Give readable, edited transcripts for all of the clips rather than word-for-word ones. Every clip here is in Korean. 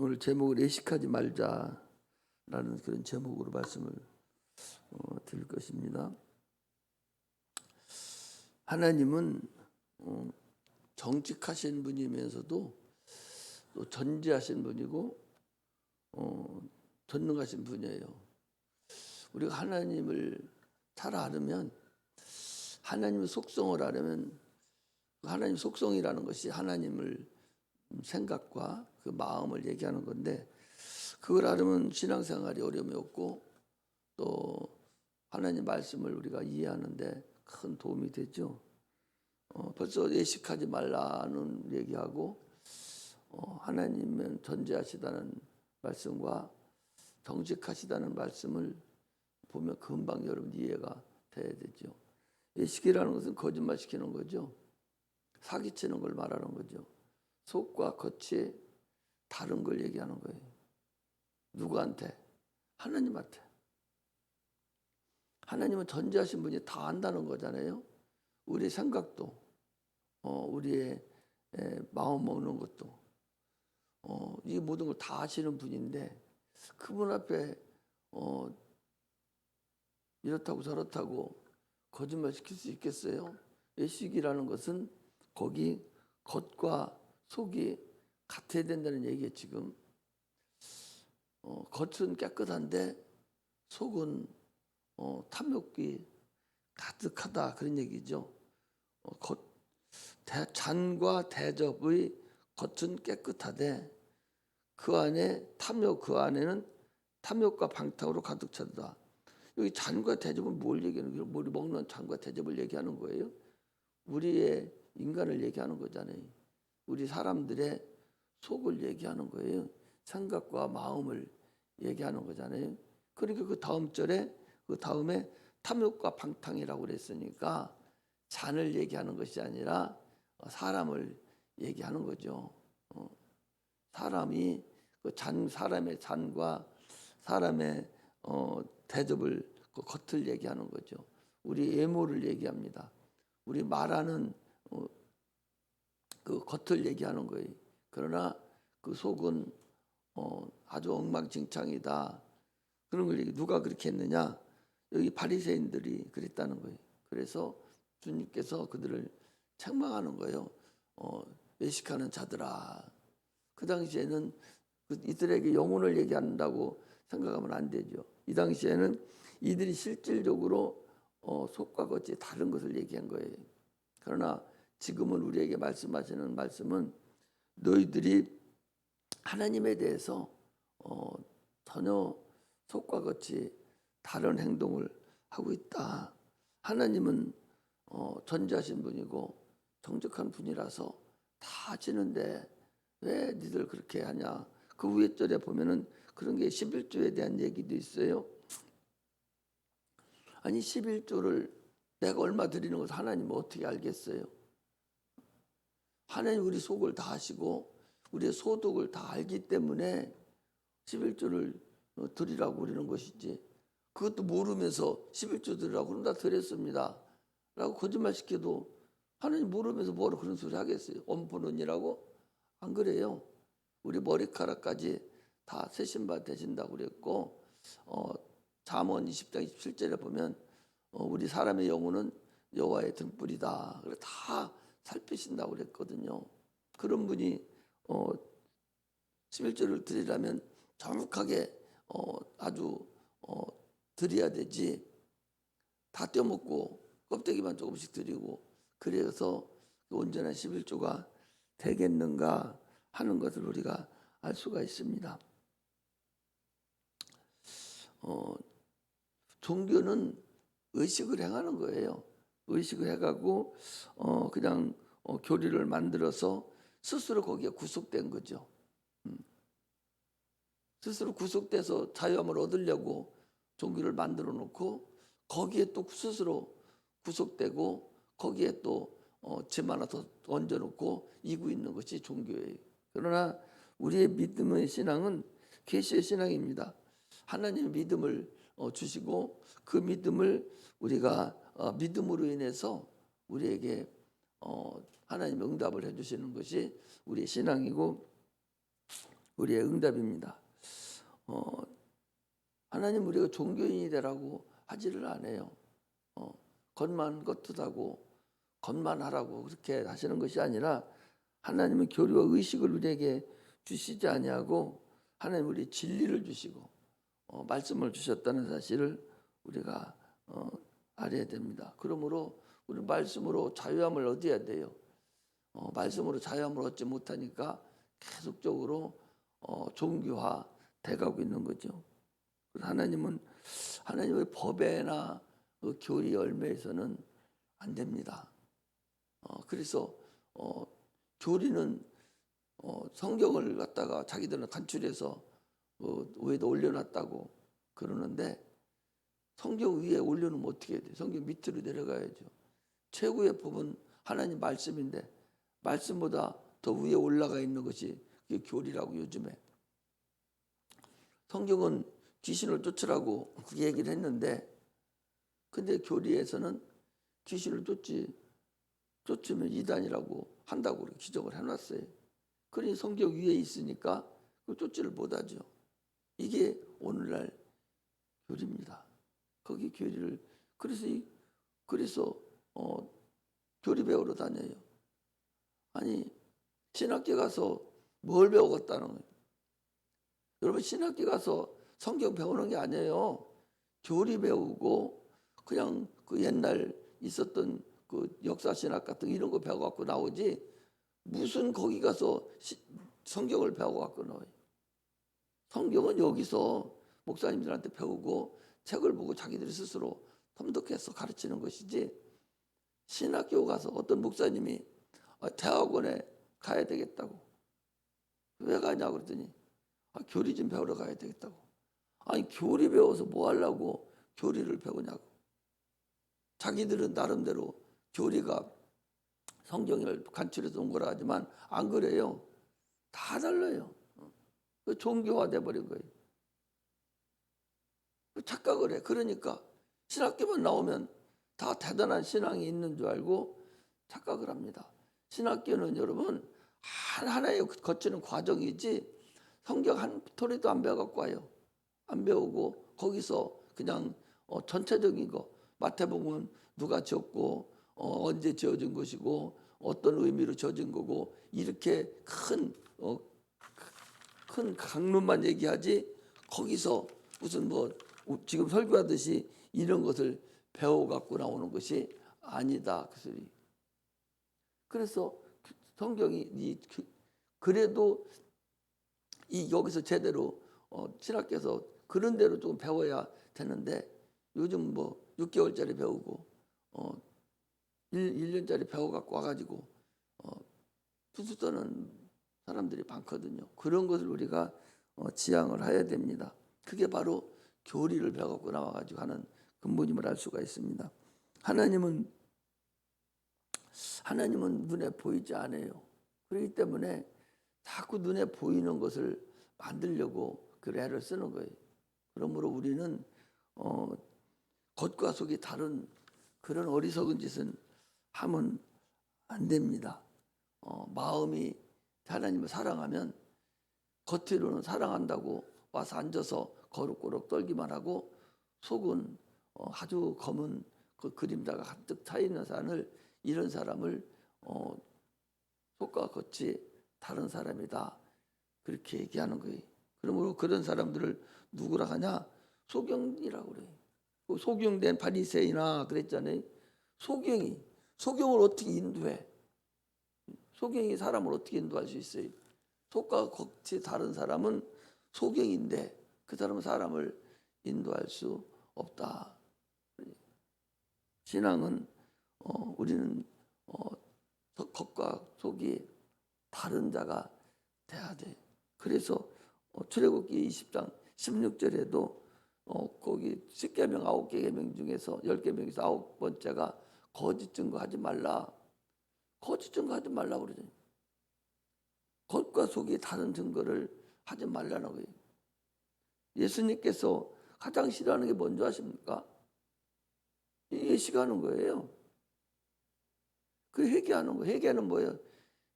오늘 제목을 의식하지 말자라는 그런 제목으로 말씀을 드릴 것입니다. 하나님은 정직하신 분이면서도 또 전지하신 분이고 전능하신 분이에요. 우리가 하나님을 잘 알으면, 하나님의 속성을 알으면, 하나님 속성이라는 것이 하나님을 생각과 그 마음을 얘기하는 건데, 그걸 알으면 신앙생활이 어려움이 없고 또 하나님 말씀을 우리가 이해하는데 큰 도움이 되죠. 벌써 예식하지 말라는 얘기하고 하나님은 전지하시다는 말씀과 정직하시다는 말씀을 보면 금방 여러분 이해가 돼야 되죠. 예식이라는 것은 거짓말 시키는 거죠. 사기치는 걸 말하는 거죠. 속과 겉이 다른 걸 얘기하는 거예요. 누구한테? 하나님한테. 하나님은 전지하신 분이 다 안다는 거잖아요. 우리의 생각도, 우리의 마음 먹는 것도, 이 모든 걸 다 아시는 분인데 그분 앞에 이렇다고 저렇다고 거짓말 시킬 수 있겠어요? 예식이라는 것은 거기 겉과 속이 같아야 된다는 얘기예요. 지금 겉은 깨끗한데 속은 탐욕이 가득하다, 그런 얘기죠. 잔과 대접의 겉은 깨끗하되 그 안에 그 안에는 탐욕과 방탕으로 가득 차다. 여기 잔과 대접은 뭘 얘기하는 거예요? 우리 먹는 잔과 대접을 얘기하는 거예요? 우리의 인간을 얘기하는 거잖아요. 우리 사람들의 속을 얘기하는 거예요. 생각과 마음을 얘기하는 거잖아요. 그러니까 그 다음 절에, 그 다음에 탐욕과 방탕이라고 그랬으니까 잔을 얘기하는 것이 아니라 사람을 얘기하는 거죠. 사람이 사람의 잔과 사람의 대접을, 그 겉을 얘기하는 거죠. 우리 외모를 얘기합니다. 우리 말하는 그 겉을 얘기하는 거예요. 그러나 그 속은 아주 엉망진창이다. 그런 걸 누가 그렇게 했느냐? 여기 바리새인들이 그랬다는 거예요. 그래서 주님께서 그들을 책망하는 거예요. 외식하는 자들아. 그 당시에는 이들에게 영혼을 얘기한다고 생각하면 안 되죠. 이 당시에는 이들이 실질적으로 속과 겉이 다른 것을 얘기한 거예요. 그러나 지금은 우리에게 말씀하시는 말씀은 너희들이 하나님에 대해서 전혀 속과 겉이 다른 행동을 하고 있다. 하나님은 전지하신 분이고 정직한 분이라서 다 아시는데 왜 니들 그렇게 하냐. 그 위에 절에 보면은 그런 게 11조에 대한 얘기도 있어요. 아니 11조를 내가 얼마 드리는 것을 하나님은 어떻게 알겠어요? 하나님 우리 속을 다 아시고 우리의 소득을 다 알기 때문에 11조를 드리라고 그러는 것이지, 그것도 모르면서 11조 드리라고 그럼 다 드렸습니다 라고 거짓말 시켜도 하나님 모르면서 뭐로 그런 소리 하겠어요? 엄포는이라고? 안 그래요. 우리 머리카락까지 다 새 신발 되신다고 그랬고, 잠언 20장 27절에 보면 우리 사람의 영혼은 여호와의 등불이다. 그래 다 살피신다고 그랬거든요. 그런 분이 11조를 드리려면 정확하게 아주 드려야 되지, 다 떼어먹고 껍데기만 조금씩 드리고 그래서 온전한 11조가 되겠는가 하는 것을 우리가 알 수가 있습니다. 종교는 의식을 행하는 거예요. 의식을 해가고 그냥 교리를 만들어서 스스로 거기에 구속된 거죠. 스스로 구속돼서 자유함을 얻으려고 종교를 만들어 놓고 거기에 또 스스로 구속되고 거기에 또 짐 하나 더 얹어놓고 이고 있는 것이 종교예요. 그러나 우리의 믿음의 신앙은 계시의 신앙입니다. 하나님의 믿음을 주시고 그 믿음을 우리가 믿음으로 인해서 우리에게 하나님 응답을 해주시는 것이 우리의 신앙이고, 우리의 응답입니다. 어, 하나님 우리가 종교인이 되라고 하지를 않아요. 겉만 겉듯하고 겉만 하라고 그렇게 하시는 것이 아니라 하나님은 교리와 의식을 우리에게 주시지 아니하고 하나님 우리 진리를 주시고 말씀을 주셨다는 사실을 우리가 알아야 됩니다. 그러므로 우리 말씀으로 자유함을 얻어야 돼요. 말씀으로 자유함을 얻지 못하니까 계속적으로 종교화 돼가고 있는 거죠. 하나님은 하나님의 법에나 그 교리 열매에서는 안 됩니다. 그래서 교리는 성경을 갖다가 자기들은 간추려서 위에다 올려놨다고 그러는데 성경 위에 올려놓으면 어떻게 해야 돼요? 성경 밑으로 내려가야죠. 최고의 법은 하나님 말씀인데 말씀보다 더 위에 올라가 있는 것이 그게 교리라고 요즘에. 성경은 귀신을 쫓으라고 그렇게 얘기를 했는데 근데 교리에서는 귀신을 쫓으면 이단이라고 한다고 기적을 해놨어요. 그러니 성경 위에 있으니까 그 쫓지를 못하죠. 이게 오늘날 교리입니다. 거기 교리를 그래서 교리 배우러 다녀요. 아니 신학교 가서 뭘 배우겠다는 거예요. 여러분 신학교 가서 성경 배우는 게 아니에요. 교리 배우고 그냥 그 옛날 있었던 그 역사 신학 같은 이런 거 배워갖고 나오지 무슨 거기 가서 성경을 배워갖고 나와요. 성경은 여기서 목사님들한테 배우고 책을 보고 자기들이 스스로 통독해서 가르치는 것이지 신학교 가서 어떤 목사님이 대학원에 가야 되겠다고 왜 가냐고 그랬더니 교리 좀 배우러 가야 되겠다고. 아니 교리 배워서 뭐 하려고 교리를 배우냐고. 자기들은 나름대로 교리가 성경을 간추려서 온 거라 하지만 안 그래요. 다 달라요. 종교화 돼버린 거예요. 착각을 해. 그러니까 신학교만 나오면 다 대단한 신앙이 있는 줄 알고 착각을 합니다. 신학교는 여러분 하나하나에 거치는 과정이지 성경 한 토리도 안 배워갖고 와요. 안 배우고 거기서 그냥 전체적인 거 마태복음 누가 지었고 언제 지어진 것이고 어떤 의미로 지어진 거고 이렇게 큰 강론만 얘기하지 거기서 무슨 뭐 지금 설교하듯이 이런 것을 배워갖고 나오는 것이 아니다 그 소리. 그래서 성경이 그래도 여기서 제대로 신학교에서 그런 대로 좀 배워야 되는데 요즘 뭐 6개월짜리 배우고 1년짜리 배워갖고 와가지고 투수 떠는 사람들이 많거든요. 그런 것을 우리가 지향을 해야 됩니다. 그게 바로 교리를 배워갖고 나와가지고 하는 근본임을 알 수가 있습니다. 하나님은 눈에 보이지 않아요. 그렇기 때문에 자꾸 눈에 보이는 것을 만들려고 그 애를 쓰는 거예요. 그러므로 우리는 겉과 속이 다른 그런 어리석은 짓은 하면 안 됩니다. 마음이 하나님을 사랑하면 겉으로는 사랑한다고 와서 앉아서 거룩거룩 떨기만 하고 속은 아주 검은 그 그림자가 가득 차 있는 이런 사람을 속과 겉이 다른 사람이다 그렇게 얘기하는 거예요. 그러므로 그런 사람들을 누구라 하냐? 소경이라고 그래요. 소경된 바리새인이나 그랬잖아요. 소경을 어떻게 인도해? 소경이 사람을 어떻게 인도할 수 있어요? 속과 겉이 다른 사람은 소경인데 그 사람은 사람을 인도할 수 없다. 신앙은 우리는 겉과 속이 다른 자가 돼야 돼. 그래서 출애굽기 20장 16절에도 거기 10계명 9개 계명 중에서 10계명에서 9번째가 거짓 증거하지 말라. 거짓 증거하지 말라고 그러죠. 겉과 속이 다른 증거를 하지 말라는 거예요. 예수님께서 가장 싫어하는 게 뭔지 아십니까? 예식하는 거예요. 그 회개하는 거예요. 회개는 뭐예요?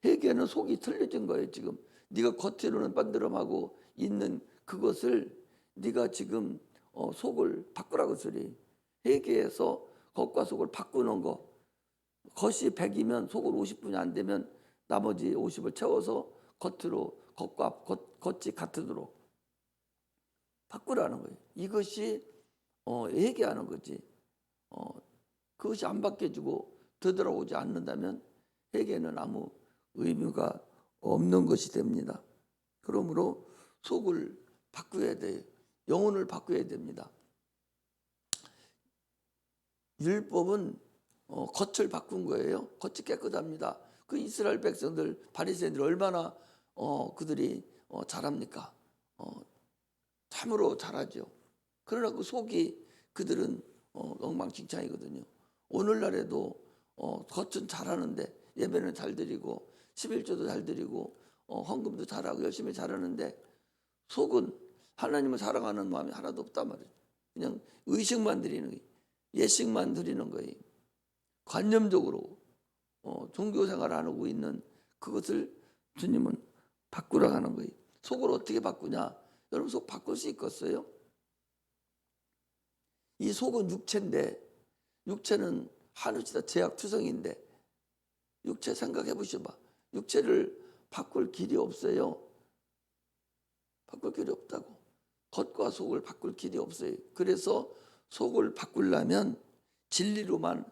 회개는 속이 틀려진 거예요. 지금 네가 겉으로는 반드름하고 있는 그것을 네가 지금 속을 바꾸라고 소리. 회개해서 겉과 속을 바꾸는 거. 겉이 100이면 속을 50분이 안 되면 나머지 50을 채워서 겉이 같도록 바꾸라는 거예요. 이것이 회개하는 거지. 그것이 안 바뀌어지고 되돌아오지 않는다면 회개는 아무 의미가 없는 것이 됩니다. 그러므로 속을 바꾸어야 돼요. 영혼을 바꾸어야 됩니다. 율법은 겉을 바꾼 거예요. 겉이 깨끗합니다. 그 이스라엘 백성들 바리새인들 얼마나 그들이 잘합니까? 참으로 잘하죠. 그러나 그 속이 그들은 엉망진창이거든요. 오늘날에도 겉은 잘하는데 예배는 잘 드리고 11조도 잘 드리고 헌금도 잘하고 열심히 잘하는데 속은 하나님을 사랑하는 마음이 하나도 없단 말이에요. 그냥 의식만 드리는 거예요. 예식만 드리는 거예요. 관념적으로 종교생활을 하고 있는 그것을 주님은 바꾸라 하는 거예요. 속을 어떻게 바꾸냐? 여러분 속 바꿀 수 있겠어요? 이 속은 육체인데 육체는 하늘시다 제약투성인데 육체 생각해 보셔봐. 육체를 바꿀 길이 없어요. 바꿀 길이 없다고. 겉과 속을 바꿀 길이 없어요. 그래서 속을 바꾸려면 진리로만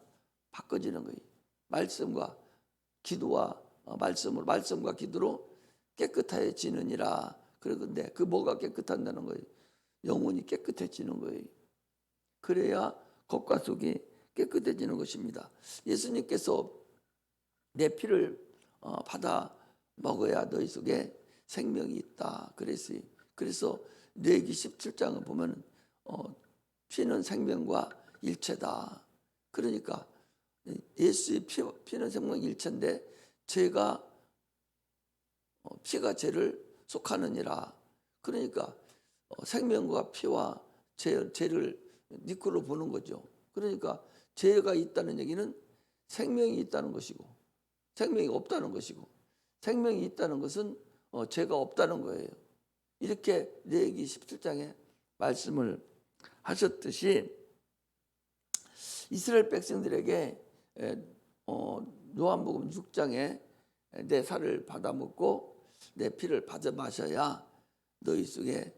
바꿔지는 거예요. 말씀과 기도와 말씀과 기도로 깨끗해지느니라. 그런데 그 뭐가 깨끗한다는 거예요? 영혼이 깨끗해지는 거예요. 그래야 겉과 속이 깨끗해지는 것입니다. 예수님께서 내 피를 받아 먹어야 너희 속에 생명이 있다 그랬어요. 그래서 레위기 17장을 보면 피는 생명과 일체다. 그러니까 예수의 피는 생명 일체인데 피가 죄를 속하느니라. 그러니까 생명과 피와 죄를 니콜로 보는 거죠. 그러니까 죄가 있다는 얘기는 생명이 있다는 것이고 생명이 없다는 것이고 생명이 있다는 것은 죄가 없다는 거예요. 이렇게 레위기 17장에 말씀을 하셨듯이 이스라엘 백성들에게 요한복음 6장에 내 살을 받아먹고 내 피를 받아 마셔야 너희 속에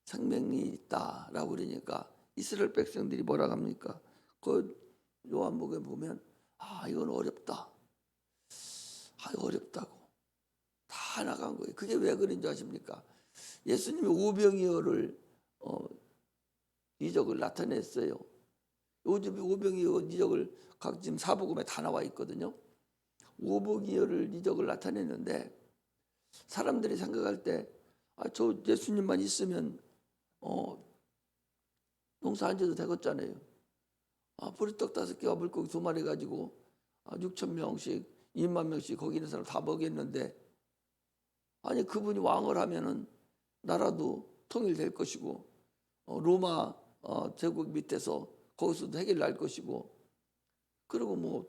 생명이 있다라고 그러니까 이스라엘 백성들이 뭐라 합니까? 그 요한복음에 보면 이건 어렵다. 어렵다고 다 나간 거예요. 그게 왜 그런 줄 아십니까? 예수님이 오병이어를 이적을 나타냈어요. 요즘 오병이어 이적을 각 지금 사복음에 다 나와 있거든요. 오병이어를 이적을 나타냈는데 사람들이 생각할 때 저 예수님만 있으면 농사 안 져도 되겠잖아요. 보리떡 5개와 물고기 2마리 가지고 6천 명씩 2만 명씩 거기 있는 사람 다 먹였는데 아니 그분이 왕을 하면은 나라도 통일될 것이고 로마 제국 밑에서 거기서도 해결 날 것이고 그리고 뭐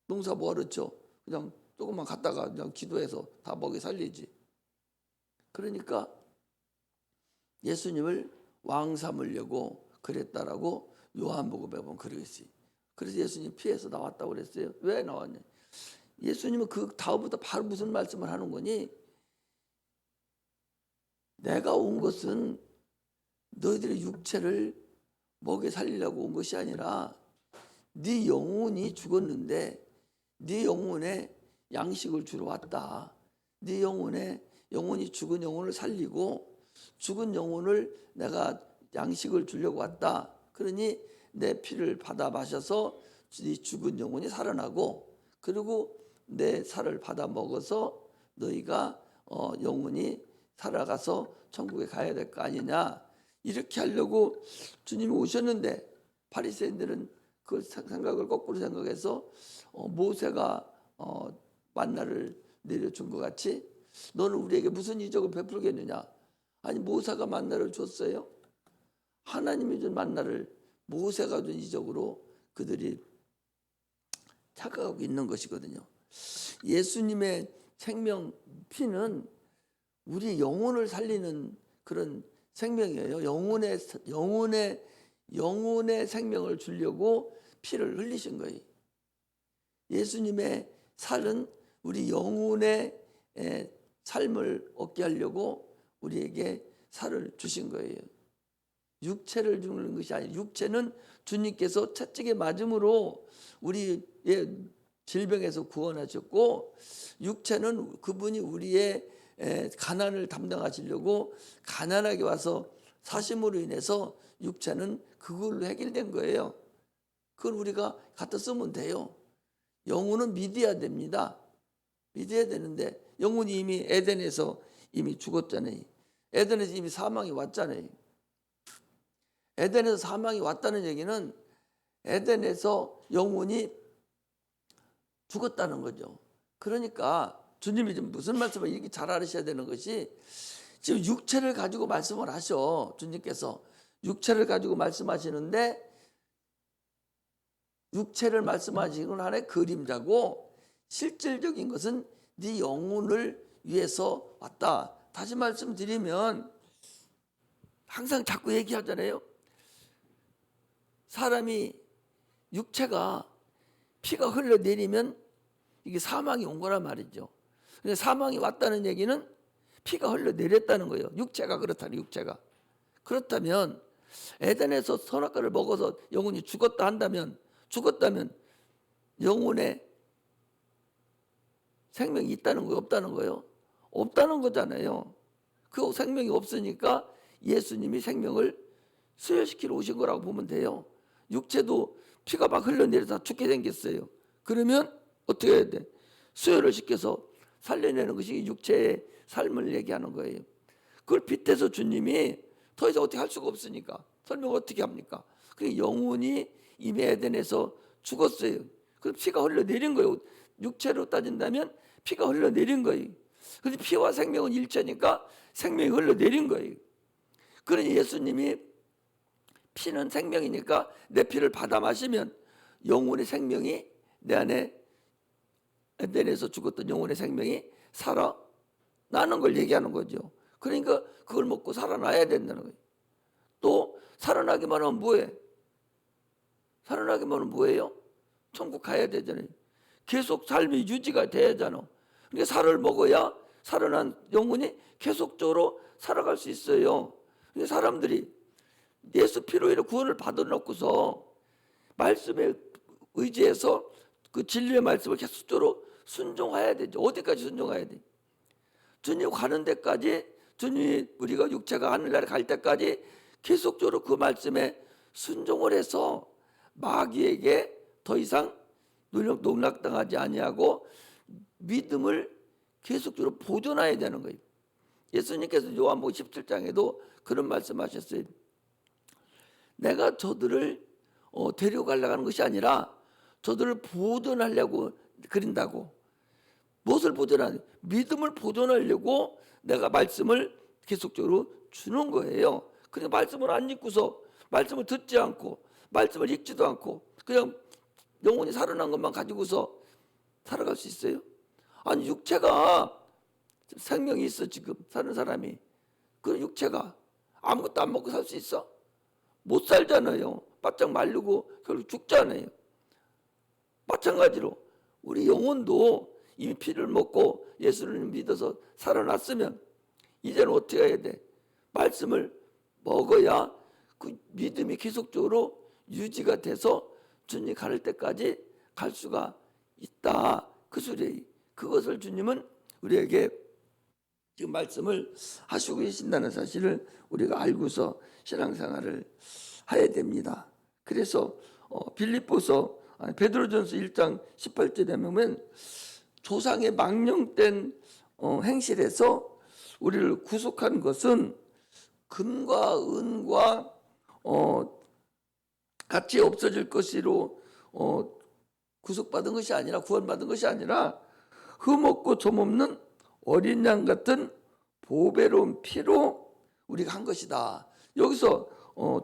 농사 뭐하렇죠? 그냥 조금만 갔다가 그냥 기도해서 다 먹여 살리지. 그러니까 예수님을 왕 삼으려고 그랬다라고 요한복음에 보면 그러겠어요. 그래서 예수님 피해서 나왔다고 그랬어요. 왜 나왔냐? 예수님은 그 다음부터 바로 무슨 말씀을 하는 거니? 내가 온 것은 너희들의 육체를 먹여 살리려고 온 것이 아니라 네 영혼이 죽었는데 네 영혼에 양식을 주러 왔다. 네 영혼이 죽은 영혼을 살리고 죽은 영혼을 내가 양식을 주려고 왔다. 그러니 내 피를 받아 마셔서 네 죽은 영혼이 살아나고 그리고 내 살을 받아 먹어서 너희가 영혼이 살아가서 천국에 가야 될 거 아니냐. 이렇게 하려고 주님이 오셨는데 바리새인들은 그 생각을 거꾸로 생각해서 모세가 만나를 내려준 것 같이 너는 우리에게 무슨 이적을 베풀겠느냐. 아니 모세가 만나를 줬어요. 하나님이 준 만나를 모세가 준 이적으로 그들이 착각하고 있는 것이거든요. 예수님의 생명 피는 우리 영혼을 살리는 그런 생명이에요. 영혼의 생명을 주려고 피를 흘리신 거예요. 예수님의 살은 우리 영혼의 삶을 얻게 하려고 우리에게 살을 주신 거예요. 육체를 주는 것이 아니라 육체는 주님께서 채찍에 맞음으로 우리의 질병에서 구원하셨고, 육체는 그분이 우리의 가난을 담당하시려고 가난하게 와서 사심으로 인해서 육체는 그걸로 해결된 거예요. 그걸 우리가 갖다 쓰면 돼요. 영혼은 믿어야 됩니다. 믿어야 되는데 영혼이 이미 에덴에서 이미 죽었잖아요. 에덴에서 이미 사망이 왔잖아요. 에덴에서 사망이 왔다는 얘기는 에덴에서 영혼이 죽었다는 거죠. 그러니까 주님이 지금 무슨 말씀을 이렇게 잘 알으셔야 되는 것이, 지금 육체를 가지고 말씀을 하셔. 주님께서 육체를 가지고 말씀하시는데, 육체를 말씀하시는 하나의 그림자고 실질적인 것은 네 영혼을 위해서 왔다. 다시 말씀드리면 항상 자꾸 얘기하잖아요. 사람이 육체가 피가 흘러내리면 이게 사망이 온 거란 말이죠. 근데 사망이 왔다는 얘기는 피가 흘러내렸다는 거예요. 육체가 그렇다는, 육체가. 그렇다면 에덴에서 선악과를 먹어서 영혼이 죽었다면 영혼에 생명이 있다는 거예요, 없다는 거예요? 없다는 거잖아요. 그 생명이 없으니까 예수님이 생명을 수혈시키러 오신 거라고 보면 돼요. 육체도 피가 막 흘러내려서 죽게 생겼어요. 그러면 어떻게 해야 돼? 수혈을 시켜서 살려내는 것이 육체의 삶을 얘기하는 거예요. 그걸 빗대서 주님이 더 이상 어떻게 할 수가 없으니까 설명을 어떻게 합니까? 그 영혼이 이미 에덴에서 죽었어요. 그럼 피가 흘러내린 거예요. 육체로 따진다면 피가 흘러내린 거예요. 그래서 피와 생명은 일체니까 생명이 흘러내린 거예요. 그러니 예수님이 피는 생명이니까 내 피를 받아 마시면 영혼의 생명이 내 안에, 에덴에서 죽었던 영혼의 생명이 살아나는 걸 얘기하는 거죠. 그러니까 그걸 먹고 살아나야 된다는 거예요. 또 살아나기만 하면 뭐해? 살아나기만 하면 뭐예요? 천국 가야 되잖아요. 계속 삶이 유지가 돼야잖아. 그러니까 살을 먹어야 살아난 영혼이 계속적으로 살아갈 수 있어요. 그러니까 사람들이 예수 피로 인해 구원을 받아놓고서 말씀에 의지해서 그 진리의 말씀을 계속적으로 순종해야 되죠. 어디까지 순종해야 돼? 주님 가는 데까지, 주님 우리가 육체가 하늘나라에 갈 때까지 계속적으로 그 말씀에 순종을 해서 마귀에게 더 이상 농락당하지 아니하고 믿음을 계속적으로 보존해야 되는 거예요. 예수님께서 요한복음 17장에도 그런 말씀하셨어요. 내가 저들을 데려가려고 하는 것이 아니라 저들을 보존하려고 그린다고. 무엇을 보존하냐? 믿음을 보존하려고 내가 말씀을 계속적으로 주는 거예요. 그러니까 말씀을 안 읽고서, 말씀을 듣지 않고, 말씀을 읽지도 않고 그냥 영혼이 살아난 것만 가지고서 살아갈 수 있어요? 아니, 육체가 생명이 있어. 지금 사는 사람이 그 육체가 아무것도 안 먹고 살 수 있어? 못 살잖아요. 바짝 마르고 결국 죽잖아요. 마찬가지로 우리 영혼도 이미 피를 먹고 예수를 믿어서 살아났으면 이제는 어떻게 해야 돼? 말씀을 먹어야 그 믿음이 계속적으로 유지가 돼서 주님 가를 때까지 갈 수가 있다. 그 소리. 그것을 주님은 우리에게 지금 말씀을 하시고 계신다는 사실을 우리가 알고서 신앙생활을 해야 됩니다. 그래서 베드로전서 1장 18절에 보면 조상의 망령된 행실에서 우리를 구속한 것은 금과 은과 같이 없어질 것으로 구속받은 것이 아니라, 구원받은 것이 아니라 흠없고 점없는 어린 양 같은 보배로운 피로 우리가 한 것이다. 여기서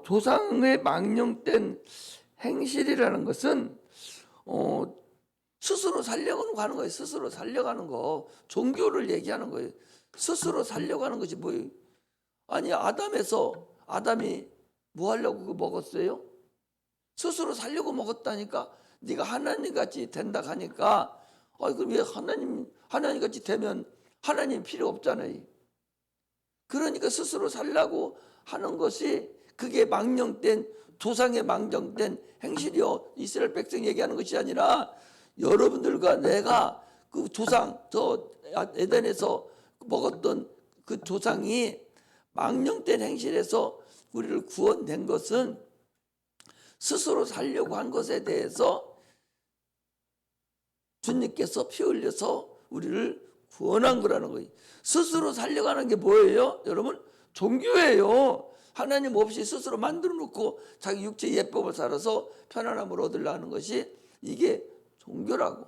조상의 망령된 행실이라는 것은 스스로 살려가는 거예요. 스스로 살려가는 거. 종교를 얘기하는 거예요. 스스로 살려고 하는 것이 뭐예요? 아니 아담이 뭐 하려고 그거 먹었어요? 스스로 살려고 먹었다니까. 네가 하나님 같이 된다 하니까 그럼 왜 하나님 같이 되면 하나님 필요 없잖아요. 그러니까 스스로 살려고 하는 것이 그게 망령된 조상의 망령된 행실이요. 이스라엘 백성 얘기하는 것이 아니라 여러분들과 내가 그 조상 저 에덴에서 먹었던 그 조상이 망령된 행실에서 우리를 구원된 것은 스스로 살려고 한 것에 대해서 주님께서 피 흘려서 우리를 구원한 거라는 거예요. 스스로 살려고 하는 게 뭐예요? 여러분, 종교예요. 하나님 없이 스스로 만들어 놓고 자기 육체 예법을 살아서 편안함을 얻으려는 것이 이게 종교라고.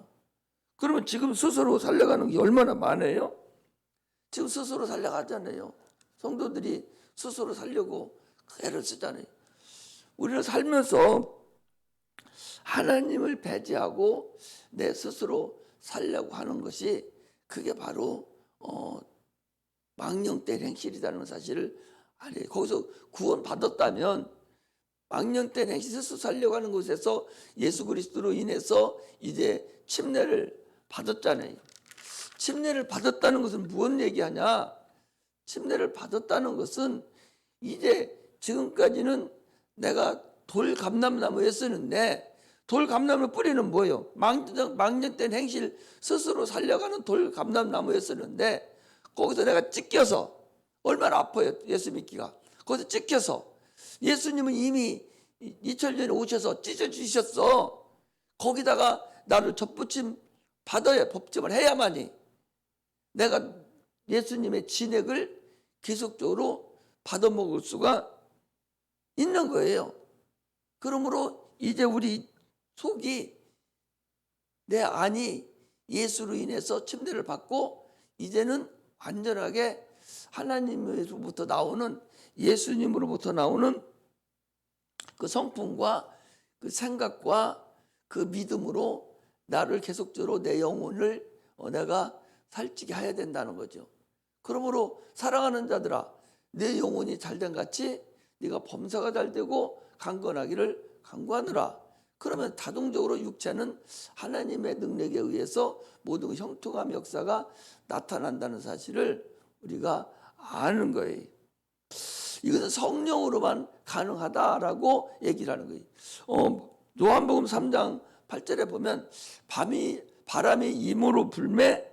그러면 지금 스스로 살려가는 게 얼마나 많아요? 지금 스스로 살려가잖아요. 성도들이 스스로 살려고 애를 쓰잖아요. 우리는 살면서 하나님을 배제하고 내 스스로 살려고 하는 것이 그게 바로 망령된 행실이라는 사실을 알아요. 거기서 구원 받았다면 망령된 행실 스스로 살려고 하는 곳에서 예수 그리스도로 인해서 이제 침례를 받았잖아요. 침례를 받았다는 것은 무슨 얘기하냐? 침례를 받았다는 것은 이제 지금까지는 내가 돌 감람나무에 쓰는데 돌 감람나무 뿌리는 뭐예요? 망령된 행실 스스로 살려가는 돌 감람나무에 쓰는데 거기서 내가 찢겨서 얼마나 아파요. 예수 믿기가. 거기서 찢겨서 예수님은 이미 2000년에 오셔서 찢어주셨어. 거기다가 나를 접붙임 받아야 법정을 해야만이 내가 예수님의 진액을 계속적으로 받아먹을 수가 있는 거예요. 그러므로 이제 우리 속이 내 안이 예수로 인해서 침례를 받고 이제는 완전하게 하나님으로부터 나오는 예수님으로부터 나오는 그 성품과 그 생각과 그 믿음으로 나를 계속적으로 내 영혼을 내가 살찌게 해야 된다는 거죠. 그러므로 사랑하는 자들아, 내 영혼이 잘된 같이 네가 범사가 잘되고 강건하기를 간구하느라. 그러면 자동적으로 육체는 하나님의 능력에 의해서 모든 형통함 역사가 나타난다는 사실을 우리가 아는 거예요. 이것은 성령으로만 가능하다라고 얘기를 하는 거예요. 요한복음 3장 8절에 보면 바람이 임으로 불매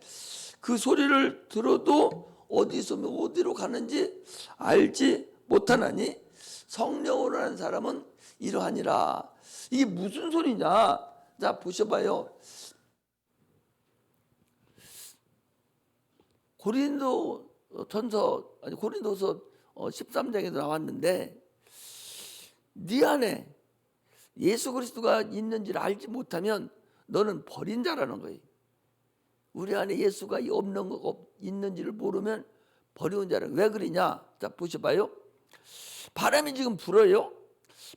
그 소리를 들어도 어디서 어디로 가는지 알지 못하나니 성령으로 하는 사람은 이러하니라. 이게 무슨 소리냐? 자, 보셔봐요. 고린도서 13장에도 나왔는데 네 안에 예수 그리스도가 있는지를 알지 못하면 너는 버린 자라는 거예요. 우리 안에 예수가 없는 거 있는지를 모르면 버려온 자라는 거예요. 왜 그러냐? 자, 보셔봐요. 바람이 지금 불어요.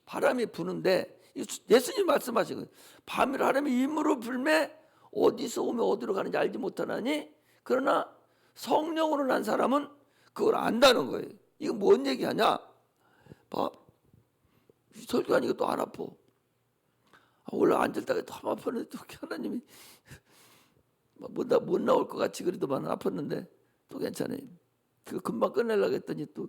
바람이 부는데 예수님 말씀하신 거예요. 바람이 임으로 불매 어디서 오면 어디로 가는지 알지 못하나니 그러나 성령으로 난 사람은 그걸 안다는 거예요. 이거 뭔 얘기하냐? 설교하니까 또 안 아파. 원래 앉았다가 또 아팠는데 또 하나님이 못 나올 것 같이 그래도만 아팠는데 또 괜찮아요. 그거 금방 끝내려고 했더니 또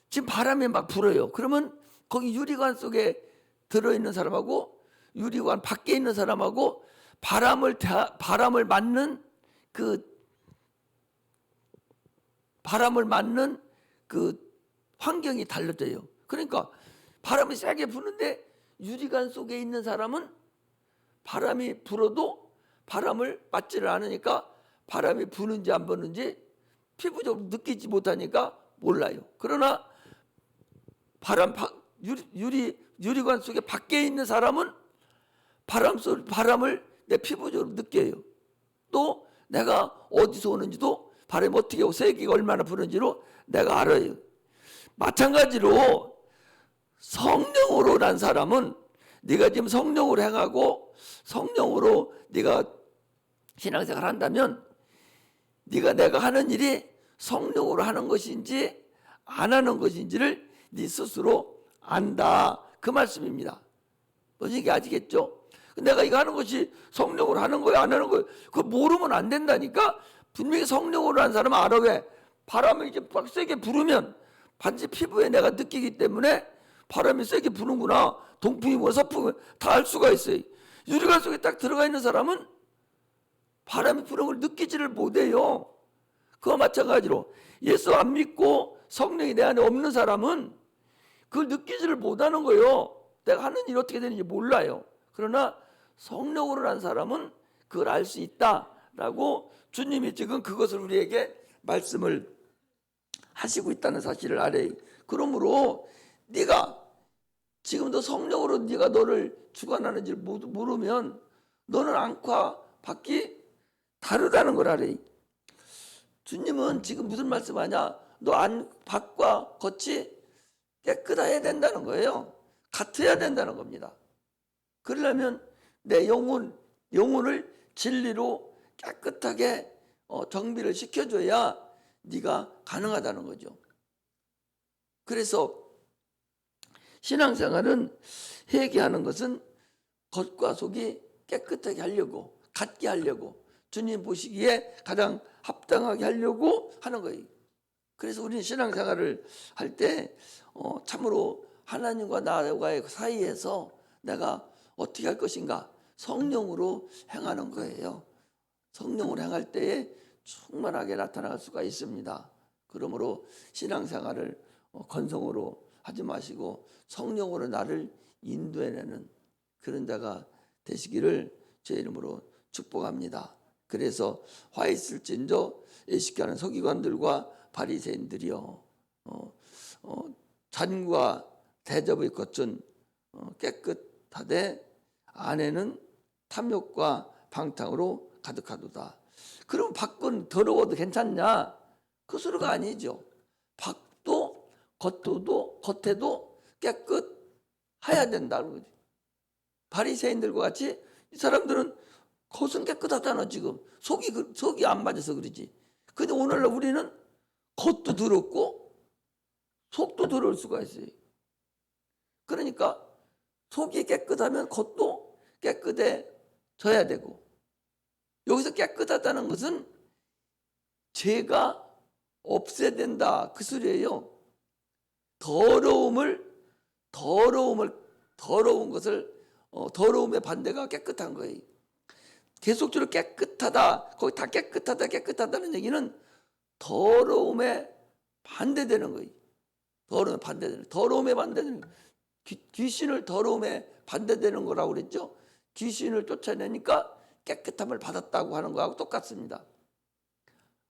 지금 바람이 막 불어요. 그러면 거기 유리관 속에 들어있는 사람하고 유리관 밖에 있는 사람하고 바람을 맞는 그 환경이 달라져요. 그러니까 바람이 세게 부는데 유리관 속에 있는 사람은 바람이 불어도 바람을 맞지를 않으니까 바람이 부는지 안 부는지 피부적으로 느끼지 못하니까 몰라요. 그러나 유리관 속에 밖에 있는 사람은 바람을 내 피부적으로 느껴요. 또 내가 어디서 오는지도 바람이 어떻게 오고 세기가 얼마나 부는지로 내가 알아요. 마찬가지로 성령으로 난 사람은 네가 지금 성령으로 행하고 성령으로 네가 신앙생활 한다면 네가 내가 하는 일이 성령으로 하는 것인지 안 하는 것인지를 네 스스로 안다, 그 말씀입니다. 무슨 얘기 아시겠죠? 내가 이거 하는 것이 성령으로 하는 거야 안 하는 거야 그거 모르면 안 된다니까. 분명히 성령으로 한 사람은 알아. 왜? 바람을 이제 막 세게 부르면 반드시 피부에 내가 느끼기 때문에 바람이 세게 부는구나, 동풍이 뭐 서풍이 다 알 수가 있어요. 유리관 속에 딱 들어가 있는 사람은 바람이 부는 걸 느끼지를 못해요. 그와 마찬가지로 예수 안 믿고 성령이 내 안에 없는 사람은 그걸 느끼지를 못하는 거예요. 내가 하는 일이 어떻게 되는지 몰라요. 그러나 성령으로 난 사람은 그걸 알 수 있다라고 주님이 지금 그것을 우리에게 말씀을 하시고 있다는 사실을 알아요. 그러므로 네가 지금도 성령으로 네가 너를 주관하는지 모르면 너는 안과 밖이 다르다는 걸 알아요. 주님은 지금 무슨 말씀하냐? 너 안 밖과 겉이 깨끗해야 된다는 거예요. 같아야 된다는 겁니다. 그러려면 내 영혼을 진리로 깨끗하게 정비를 시켜줘야 네가 가능하다는 거죠. 그래서 신앙생활은 회개하는 것은 겉과 속이 깨끗하게 하려고, 같게 하려고, 주님 보시기에 가장 합당하게 하려고 하는 거예요. 그래서 우리는 신앙생활을 할 때 참으로 하나님과 나와의 사이에서 내가 어떻게 할 것인가, 성령으로 행하는 거예요. 성령으로 행할 때에 충만하게 나타날 수가 있습니다. 그러므로 신앙생활을 건성으로 하지 마시고 성령으로 나를 인도해내는 그런 자가 되시기를 제 이름으로 축복합니다. 그래서 화 있을진저 예식하는 서기관들과 바리새인들이여, 잔과 대접의 겉은 깨끗하되 안에는 탐욕과 방탕으로 가득하도다. 그럼 밖은 더러워도 괜찮냐? 그 소리가 아니죠. 밖도 겉에도 깨끗해야 된다는 거지. 바리새인들과 같이 이 사람들은 겉은 깨끗하잖아. 지금 속이 안 맞아서 그러지. 근데 오늘날 우리는 겉도 더럽고 속도 더러울 수가 있어요. 그러니까 속이 깨끗하면 겉도 깨끗해져야 되고, 여기서 깨끗하다는 것은 죄가 없애야 된다, 그 소리예요. 더러움의 반대가 깨끗한 거예요. 계속적으로 깨끗하다, 거기 다 깨끗하다는 얘기는 더러움에 반대되는 거예요. 더러움에 반대되는, 귀신을 더러움에 반대되는 거라고 그랬죠. 귀신을 쫓아내니까 깨끗함을 받았다고 하는 거하고 똑같습니다.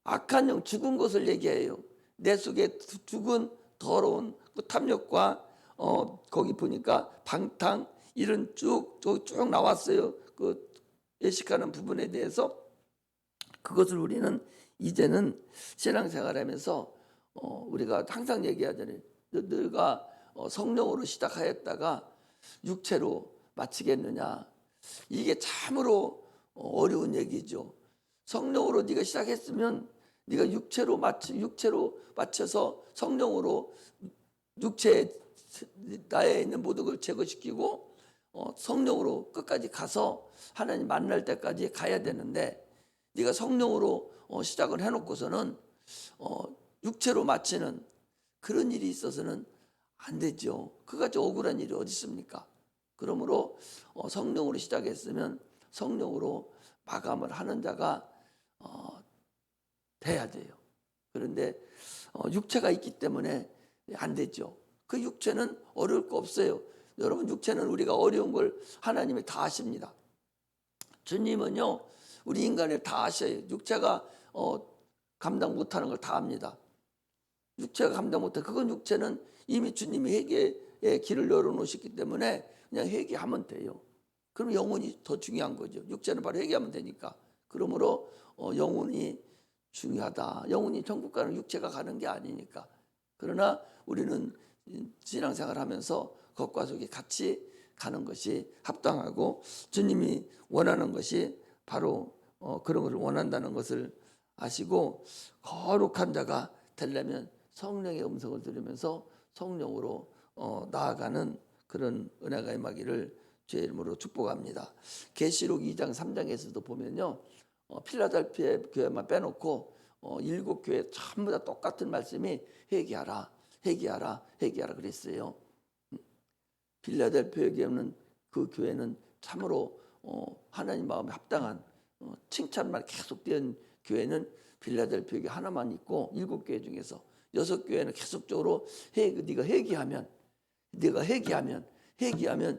악한 영, 죽은 것을 얘기해요. 내 속에 죽은 더러운 그 탐욕과 거기 보니까 방탕 이런 쭉 나왔어요. 그 예식하는 부분에 대해서 그것을 우리는 이제는 신앙생활하면서 우리가 항상 얘기하잖아요. 너가 성령으로 시작하였다가 육체로 마치겠느냐. 이게 참으로 어려운 얘기죠. 성령으로 네가 시작했으면 네가 육체로 맞춰서 성령으로 육체에 나에 있는 모든 걸 제거시키고 성령으로 끝까지 가서 하나님 만날 때까지 가야 되는데, 네가 성령으로 시작을 해놓고서는 육체로 마치는 그런 일이 있어서는 안 되죠. 그같이 억울한 일이 어디 있습니까? 그러므로 성령으로 시작했으면 성령으로 마감을 하는 자가 돼야 돼요. 그런데 육체가 있기 때문에 안 되죠. 그 육체는 어려울 거 없어요. 여러분, 육체는 우리가 어려운 걸 하나님이 다 아십니다. 주님은요, 우리 인간을 다 아셔요. 육체가 감당 못하는 걸 다 압니다. 육체가 감당 못해. 그건 육체는 이미 주님이 회개의 길을 열어놓으셨기 때문에 그냥 회개하면 돼요. 그럼 영혼이 더 중요한 거죠. 육체는 바로 회개하면 되니까. 그러므로 영혼이 중요하다. 영혼이 천국 가는, 육체가 가는 게 아니니까. 그러나 우리는 신앙생활하면서 겉과 속이 같이 가는 것이 합당하고 주님이 원하는 것이 바로 그런 것을 원한다는 것을 아시고 거룩한 자가 되려면 성령의 음성을 들으면서 성령으로 나아가는 그런 은혜가 임하기를 주의 이름으로 축복합니다. 계시록 2장 3장에서도 보면요, 필라델피아 교회만 빼놓고 7교회 전부 다 똑같은 말씀이 회개하라, 회개하라, 회개하라 그랬어요. 필라델피아 교회는 그 교회는 참으로 하나님 마음에 합당한 칭찬만 계속된 교회는 필라델피아 교회 하나만 있고 7교회 중에서 6교회는 계속적으로 네가 회개하면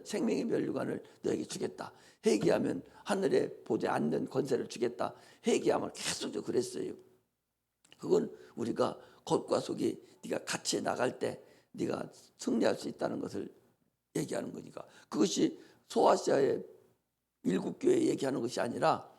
생명의 면류관을 너에게 주겠다. 회개하면 하늘에 보지 않는 권세를 주겠다. 회개하면 계속적으로 그랬어요. 그건 우리가 겉과 속이 네가 같이 나갈 때 네가 승리할 수 있다는 것을 얘기하는 거니까, 그것이 소아시아의 7교회 얘기하는 것이 아니라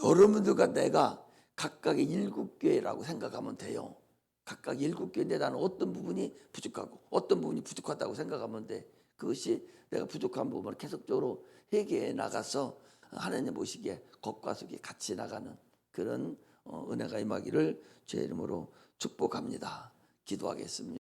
여러분들과 내가 각각의 7교회라고 생각하면 돼요. 각각 7교회인데 나는 어떤 부분이 부족하고 어떤 부분이 부족하다고 생각하면 돼. 그것이 내가 부족한 부분을 계속적으로 회개해 나가서 하나님 보시기에 겉과 속이 같이 나가는 그런 은혜가 임하기를 주의 이름으로 축복합니다. 기도하겠습니다.